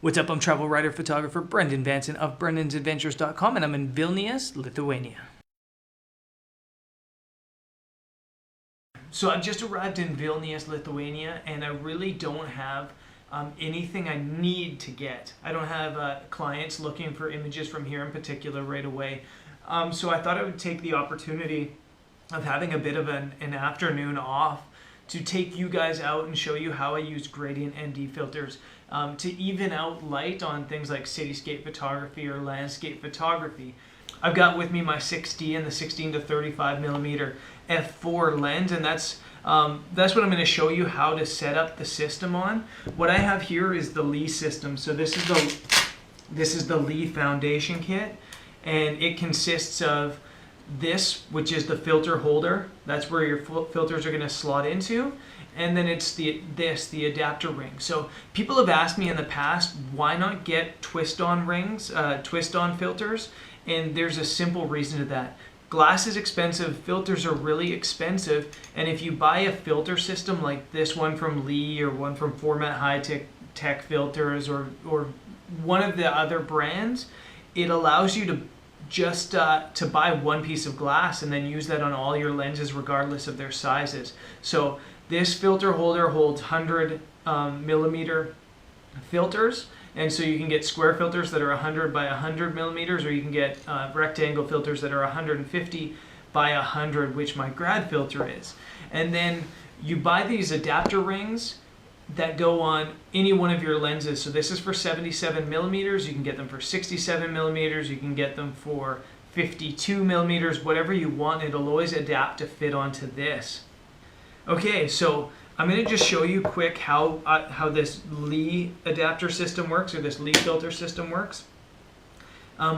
What's up? I'm travel writer photographer Brendan Vanson of BrendansAdventures.com, and I'm in Vilnius, Lithuania. So I've just arrived in Vilnius, Lithuania, and I really don't have anything I need to get. I don't have clients looking for images from here in particular right away. So I thought I would take the opportunity of having a bit of an afternoon off to take you guys out and show you how I use Grad ND filters to even out light on things like cityscape photography or landscape photography. I've got with me my 6D and the 16 to 35 millimeter f4 lens, and that's what I'm going to show you how to set up the system on. What I have here is the Lee system. So this is the Lee foundation kit, and it consists of this, which is the filter holder. That's where your filters are going to slot into. And then it's the adapter ring. So people have asked me in the past, why not get twist-on rings, twist-on filters? And there's a simple reason to that. Glass is expensive, filters are really expensive, and if you buy a filter system like this one from Lee or one from Format High Tech Filters or one of the other brands, it allows you to just to buy one piece of glass and then use that on all your lenses regardless of their sizes. So this filter holder holds 100 millimeter filters, and so you can get square filters that are 100 by 100 millimeters, or you can get rectangle filters that are 150 by 100, which my Grad filter is. And then you buy these adapter rings that go on any one of your lenses. So this is for 77 millimeters. You can get them for 67 millimeters. You can get them for 52 millimeters, whatever you want. It'll always adapt to fit onto this. Okay, so I'm going to just show you quick how this Lee adapter system works, or this Lee filter system works.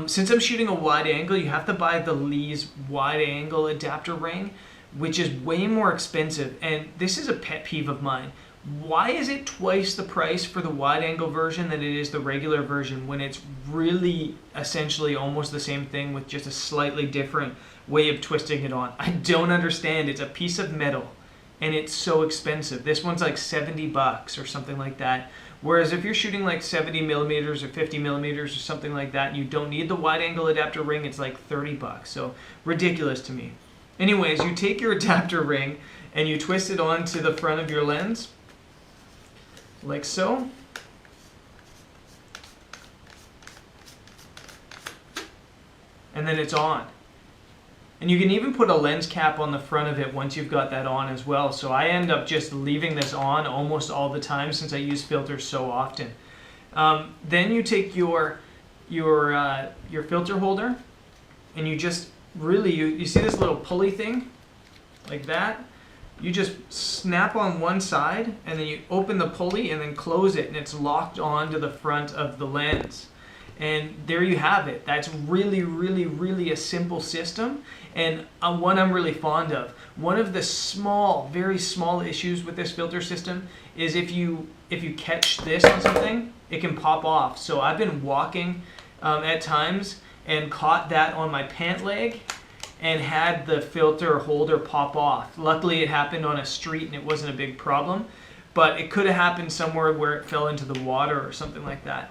Since I'm shooting a wide angle, you have to buy the Lee's wide angle adapter ring, which is way more expensive. And this is a pet peeve of mine. Why is it twice the price for the wide angle version than it is the regular version when it's really essentially almost the same thing with just a slightly different way of twisting it on? I don't understand. It's a piece of metal and it's so expensive. This one's like 70 bucks or something like that. Whereas if you're shooting like 70 millimeters or 50 millimeters or something like that and you don't need the wide angle adapter ring, it's like 30 bucks. So ridiculous to me. Anyways, you take your adapter ring and you twist it onto the front of your lens, like so. And then it's on. And you can even put a lens cap on the front of it once you've got that on as well. So I end up just leaving this on almost all the time since I use filters so often. Then you take your filter holder and you just really, you see this little pulley thing like that? You just snap on one side and then you open the pulley and then close it, and it's locked onto the front of the lens. And there you have it. That's really, really, really a simple system, and one I'm really fond of. One of the small, very small issues with this filter system is if you catch this on something, it can pop off. So I've been walking at times and caught that on my pant leg and had the filter holder pop off. Luckily it happened on a street and it wasn't a big problem, but it could have happened somewhere where it fell into the water or something like that.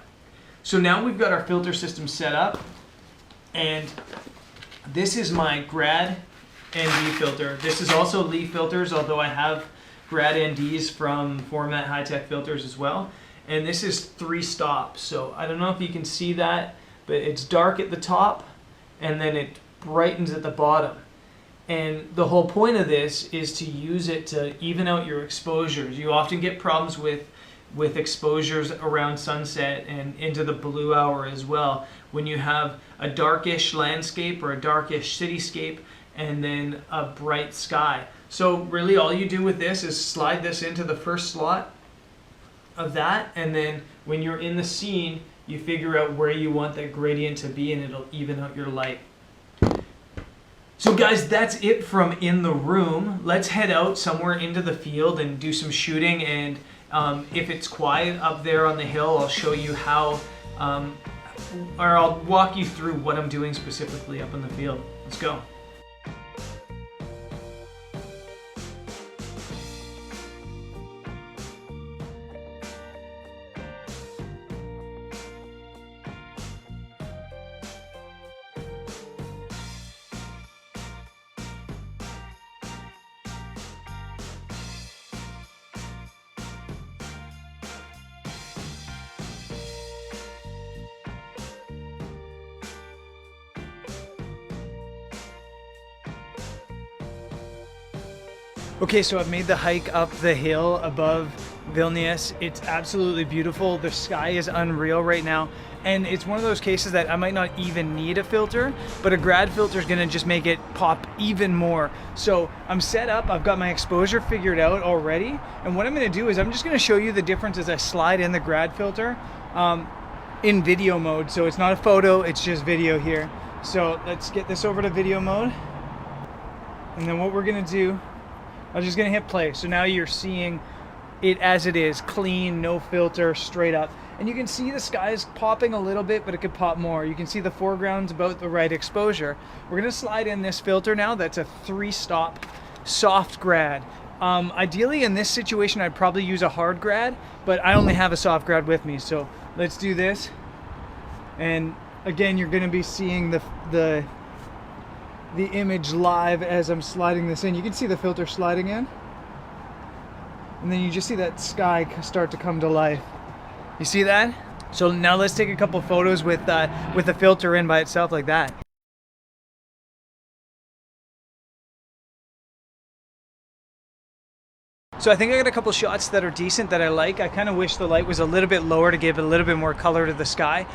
So now we've got our filter system set up, and this is my Grad ND filter. This is also Lee filters, although I have Grad NDs from Format High Tech Filters as well. And this is 3 stops. So I don't know if you can see that, but it's dark at the top and then it brightens at the bottom. And the whole point of this is to use it to even out your exposures. You often get problems with exposures around sunset and into the blue hour as well, when you have a darkish landscape or a darkish cityscape and then a bright sky. So really all you do with this is slide this into the first slot of that, and then when you're in the scene you figure out where you want that gradient to be and it'll even out your light. So guys, that's it from in the room. Let's head out somewhere into the field and do some shooting, and if it's quiet up there on the hill, I'll show you how, or I'll walk you through what I'm doing specifically up in the field. Let's go. Okay, so I've made the hike up the hill above Vilnius. It's absolutely beautiful. The sky is unreal right now. And it's one of those cases that I might not even need a filter, but a grad filter is gonna just make it pop even more. So I'm set up, I've got my exposure figured out already. And what I'm gonna do is I'm just gonna show you the difference as I slide in the grad filter in video mode. So it's not a photo, it's just video here. So let's get this over to video mode. And then what we're gonna do, I'm just gonna hit play. So now you're seeing it as it is, clean, no filter, straight up. And you can see the sky's popping a little bit, but it could pop more. You can see the foreground's about the right exposure. We're gonna slide in this filter now. That's a 3-stop soft grad. Ideally in this situation, I'd probably use a hard grad, but I only have a soft grad with me. So let's do this. And again, you're gonna be seeing the image live as I'm sliding this in. You can see the filter sliding in. And then you just see that sky start to come to life. You see that? So now let's take a couple photos with the filter in by itself like that. So I think I got a couple shots that are decent that I like. I kind of wish the light was a little bit lower to give it a little bit more color to the sky.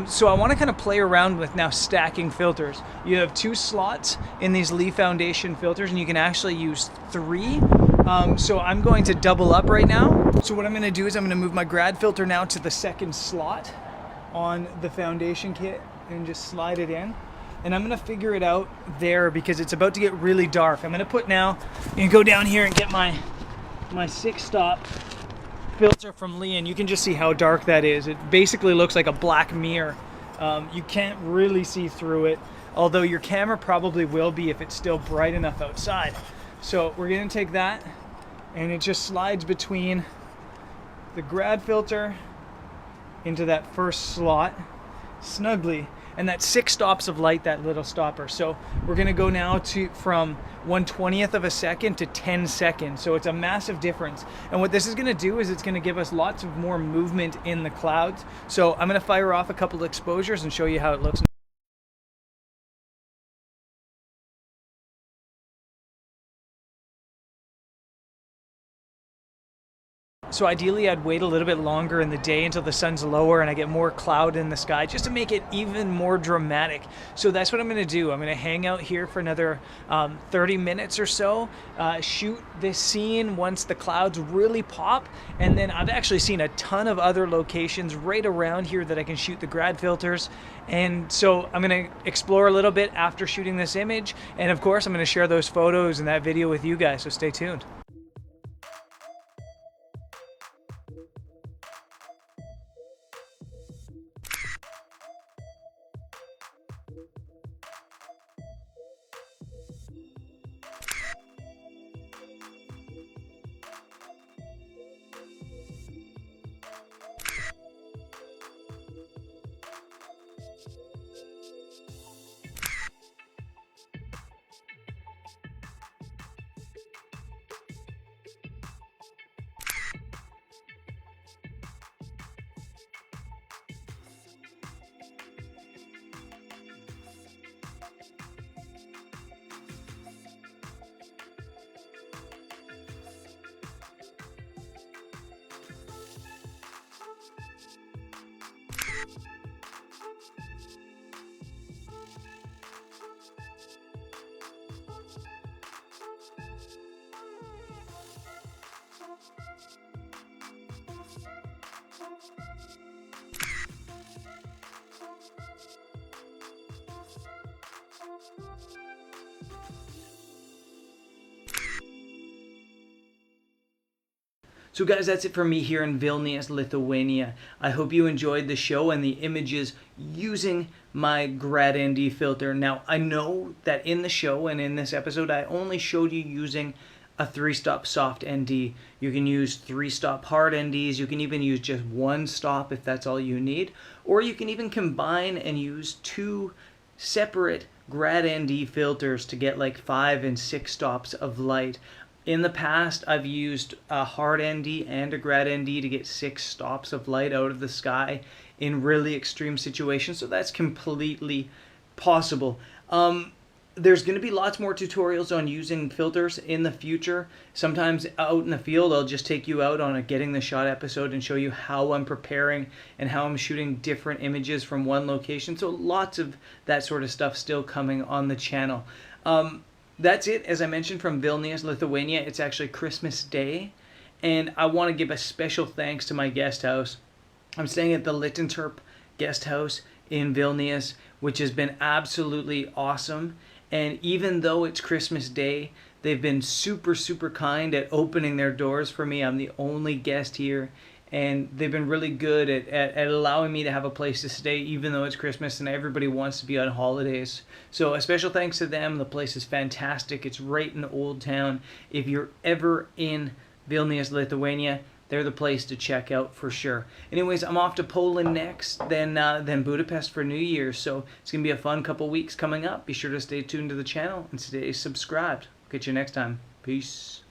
So I want to kind of play around with now stacking filters. You have 2 slots in these Lee Foundation filters, and you can actually use 3. So I'm going to double up right now. So what I'm going to do is I'm going to move my grad filter now to the 2nd slot on the foundation kit and just slide it in. And I'm going to figure it out there because it's about to get really dark. I'm going to put now, and go down here and get my 6-stop filter from Lee, and you can just see how dark that is. It basically looks like a black mirror. You can't really see through it, although your camera probably will be if it's still bright enough outside. So we're going to take that, and it just slides between the grad filter into that 1st slot snugly. And that's 6 stops of light, that little stopper. So we're gonna go now from 1/20th of a second to 10 seconds. So it's a massive difference. And what this is gonna do is it's gonna give us lots of more movement in the clouds. So I'm gonna fire off a couple of exposures and show you how it looks. So ideally I'd wait a little bit longer in the day until the sun's lower and I get more cloud in the sky just to make it even more dramatic. So that's what I'm going to do. I'm going to hang out here for another 30 minutes or so, shoot this scene once the clouds really pop, and then I've actually seen a ton of other locations right around here that I can shoot the grad filters. And so I'm going to explore a little bit after shooting this image, and of course I'm going to share those photos and that video with you guys, so stay tuned. So guys, that's it for me here in Vilnius, Lithuania. I hope you enjoyed the show and the images using my Grad ND filter. Now, I know that in the show and in this episode, I only showed you using a 3-stop soft ND. You can use 3-stop hard NDs. You can even use just 1 stop if that's all you need. Or you can even combine and use 2 separate Grad ND filters to get like 5 and 6 stops of light. In the past, I've used a hard ND and a Grad ND to get 6 stops of light out of the sky in really extreme situations, so that's completely possible. There's going to be lots more tutorials on using filters in the future. Sometimes out in the field, I'll just take you out on a getting the shot episode and show you how I'm preparing and how I'm shooting different images from one location. So lots of that sort of stuff still coming on the channel. That's it, as I mentioned, from Vilnius, Lithuania. It's actually Christmas Day, and I want to give a special thanks to my guest house. I'm staying at the Littenterp guest house in Vilnius, which has been absolutely awesome. And even though it's Christmas Day, they've been super, super kind at opening their doors for me. I'm the only guest here, and they've been really good at allowing me to have a place to stay even though it's Christmas and everybody wants to be on holidays. So a special thanks to them. The place is fantastic. It's right in the Old Town. If you're ever in Vilnius, Lithuania, they're the place to check out for sure. Anyways, I'm off to Poland next, then Budapest for New Year's. So it's going to be a fun couple weeks coming up. Be sure to stay tuned to the channel and stay subscribed. Catch you next time. Peace.